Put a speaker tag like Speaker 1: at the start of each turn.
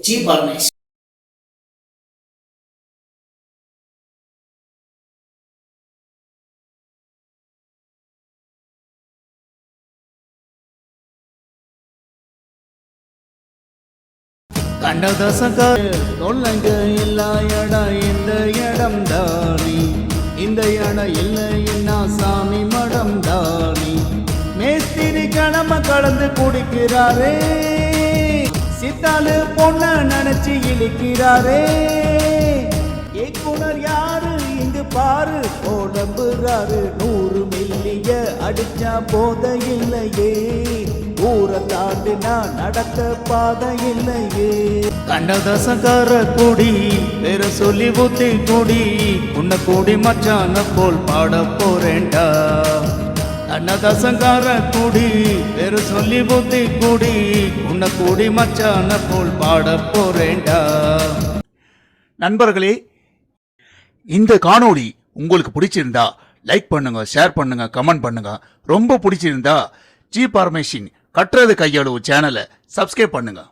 Speaker 1: G Paramesh.
Speaker 2: சொல்லுங்க இல்லா இடம் இந்த இடம் தானி, இந்த இடம் இல்லைன்னா சாமி மடம் தானி. மேஸ்திரி கடமை கலந்து குடிக்கிறாரே, சித்தாலு பொண்ண நினைச்சு இழுக்கிறாரே. இயக்குனர் யாரு இங்கு பாரு, உடம்புறாரு 100 மில்லிய அடிச்சா போத இல்லையே, ஊரை தாண்டினா நடக்க பாதை இல்லையே. கண்டதசக்கார குடி வேற சொல்லி ஊத்தி குடி, உன்னை கூடி மச்சான போல் பாட போறேன்டா. கண்டதசங்கார குடி வேற சொல்லி ஊத்தி குடி, உன்னை கூடி மச்சான போல் பாட போறேன்டா. நண்பர்களே, இந்த காணொளி உங்களுக்கு பிடிச்சிருந்தா லைக் பண்ணுங்க, ஷேர் பண்ணுங்க, கமெண்ட் பண்ணுங்க. ரொம்ப பிடிச்சிருந்தா ஜி பரமேஷின் கற்றது கையளவு சேனலை சப்ஸ்கிரைப் பண்ணுங்க.